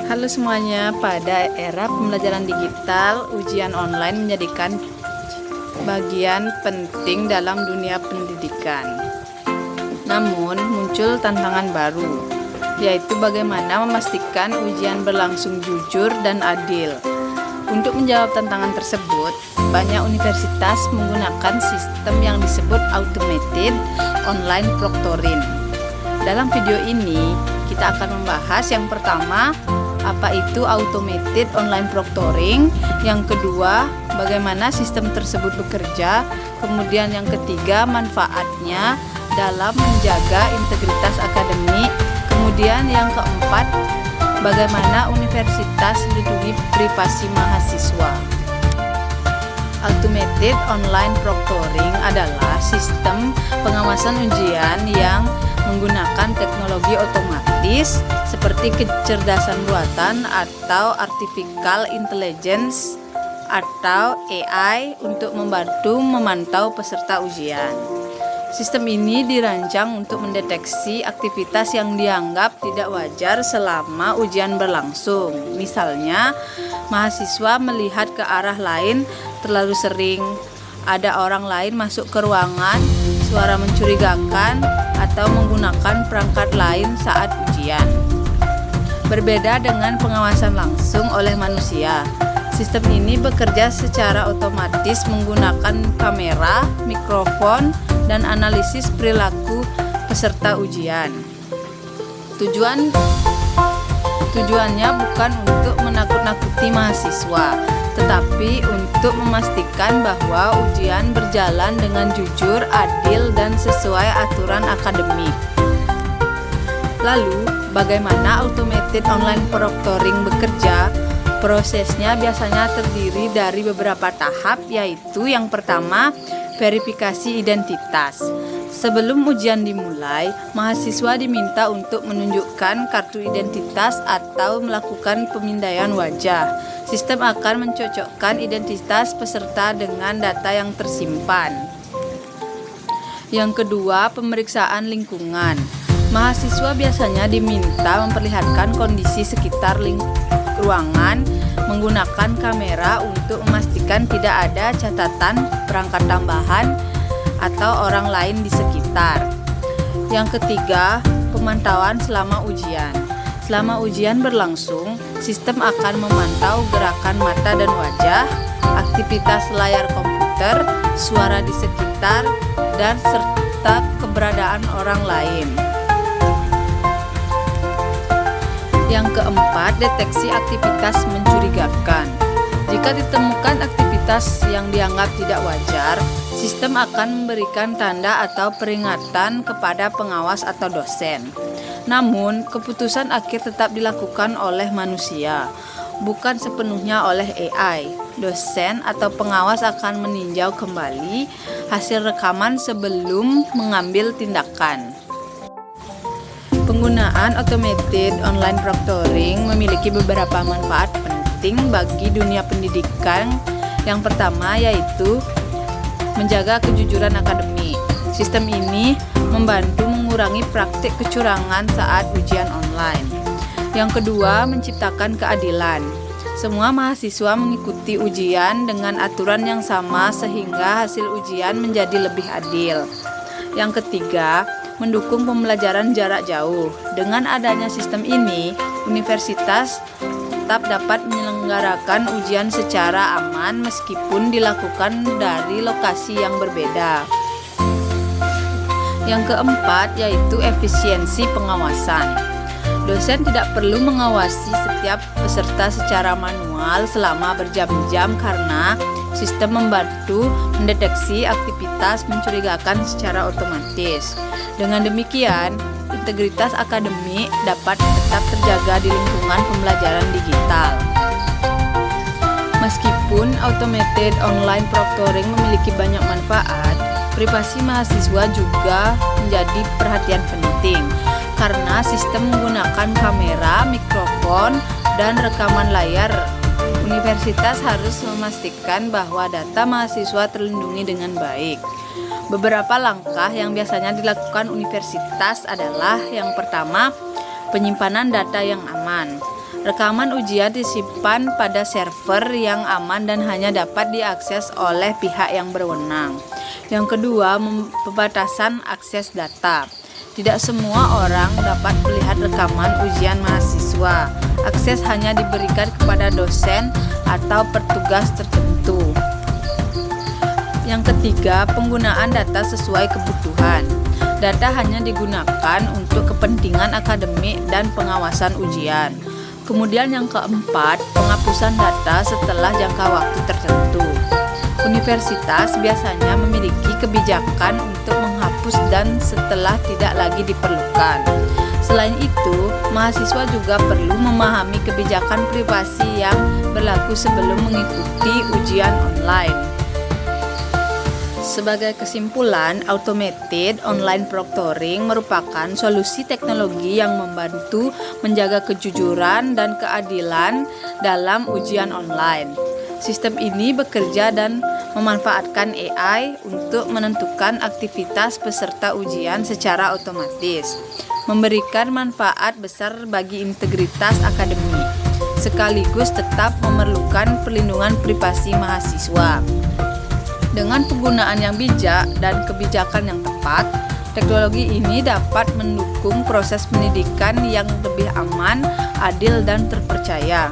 Halo semuanya, pada era pembelajaran digital, ujian online menjadikan bagian penting dalam dunia pendidikan. Namun, muncul tantangan baru, yaitu bagaimana memastikan ujian berlangsung jujur dan adil. Untuk menjawab tantangan tersebut, banyak universitas menggunakan sistem yang disebut automated online proctoring. Dalam video ini, kita akan membahas yang pertama, apa itu automated online proctoring, yang kedua, bagaimana sistem tersebut bekerja, kemudian yang ketiga, manfaatnya dalam menjaga integritas akademik, kemudian yang keempat, bagaimana universitas melindungi privasi mahasiswa. Automated online proctoring adalah sistem pengawasan ujian yang menggunakan teknologi otomatis seperti kecerdasan buatan atau artificial intelligence atau AI untuk membantu memantau peserta ujian. Sistem ini dirancang untuk mendeteksi aktivitas yang dianggap tidak wajar selama ujian berlangsung. Misalnya, mahasiswa melihat ke arah lain terlalu sering, ada orang lain masuk ke ruangan, suara mencurigakan, atau menggunakan perangkat lain saat ujian. Berbeda dengan pengawasan langsung oleh manusia, sistem ini bekerja secara otomatis menggunakan kamera, mikrofon, dan analisis perilaku peserta ujian. Tujuannya bukan untuk menakut-nakuti mahasiswa, tetapi untuk memastikan bahwa ujian berjalan dengan jujur, adil, dan sesuai aturan akademik. Lalu, bagaimana automated online proctoring bekerja? Prosesnya biasanya terdiri dari beberapa tahap, yaitu yang pertama, verifikasi identitas. Sebelum ujian dimulai, mahasiswa diminta untuk menunjukkan kartu identitas atau melakukan pemindaian wajah. Sistem akan mencocokkan identitas peserta dengan data yang tersimpan. Yang kedua, pemeriksaan lingkungan. Mahasiswa biasanya diminta memperlihatkan kondisi sekitar ruangan menggunakan kamera untuk memastikan tidak ada catatan, perangkat tambahan, atau orang lain di sekitar. Yang ketiga, pemantauan selama ujian. Selama ujian berlangsung, sistem akan memantau gerakan mata dan wajah, aktivitas layar komputer, suara di sekitar, dan serta keberadaan orang lain. Yang keempat, deteksi aktivitas mencurigakan. Jika ditemukan aktivitas yang dianggap tidak wajar, sistem akan memberikan tanda atau peringatan kepada pengawas atau dosen. Namun, keputusan akhir tetap dilakukan oleh manusia, bukan sepenuhnya oleh AI. Dosen atau pengawas akan meninjau kembali hasil rekaman sebelum mengambil tindakan. Penggunaan automated online proctoring memiliki beberapa manfaat penting bagi dunia pendidikan. Yang pertama yaitu menjaga kejujuran akademik. Sistem ini membantu mengurangi praktik kecurangan saat ujian online. Yang kedua, menciptakan keadilan. Semua mahasiswa mengikuti ujian dengan aturan yang sama sehingga hasil ujian menjadi lebih adil. Yang ketiga, mendukung pembelajaran jarak jauh. Dengan adanya sistem ini, universitas tetap dapat menyelenggarakan ujian secara aman meskipun dilakukan dari lokasi yang berbeda. Yang keempat yaitu efisiensi pengawasan. Dosen tidak perlu mengawasi setiap peserta secara manual selama berjam-jam karena sistem membantu mendeteksi aktivitas mencurigakan secara otomatis. Dengan demikian, integritas akademik dapat tetap terjaga di lingkungan pembelajaran digital. Meskipun automated online proctoring memiliki banyak manfaat, privasi mahasiswa juga menjadi perhatian penting karena sistem menggunakan kamera, mikrofon, dan rekaman layar. Universitas harus memastikan bahwa data mahasiswa terlindungi dengan baik. Beberapa langkah yang biasanya dilakukan universitas adalah yang pertama, penyimpanan data yang aman. Rekaman ujian disimpan pada server yang aman dan hanya dapat diakses oleh pihak yang berwenang. Yang kedua, pembatasan akses data. Tidak semua orang dapat melihat rekaman ujian mahasiswa. Akses hanya diberikan kepada dosen atau petugas tertentu. Yang ketiga, penggunaan data sesuai kebutuhan. Data hanya digunakan untuk kepentingan akademik dan pengawasan ujian. Kemudian yang keempat, penghapusan data setelah jangka waktu tertentu. Universitas biasanya memiliki kebijakan untuk menghapus dan setelah tidak lagi diperlukan. Selain itu, mahasiswa juga perlu memahami kebijakan privasi yang berlaku sebelum mengikuti ujian online. Sebagai kesimpulan, automated online proctoring merupakan solusi teknologi yang membantu menjaga kejujuran dan keadilan dalam ujian online. Sistem ini bekerja dan memanfaatkan AI untuk menentukan aktivitas peserta ujian secara otomatis, memberikan manfaat besar bagi integritas akademik, sekaligus tetap memerlukan perlindungan privasi mahasiswa. Dengan penggunaan yang bijak dan kebijakan yang tepat, teknologi ini dapat mendukung proses pendidikan yang lebih aman, adil, dan terpercaya.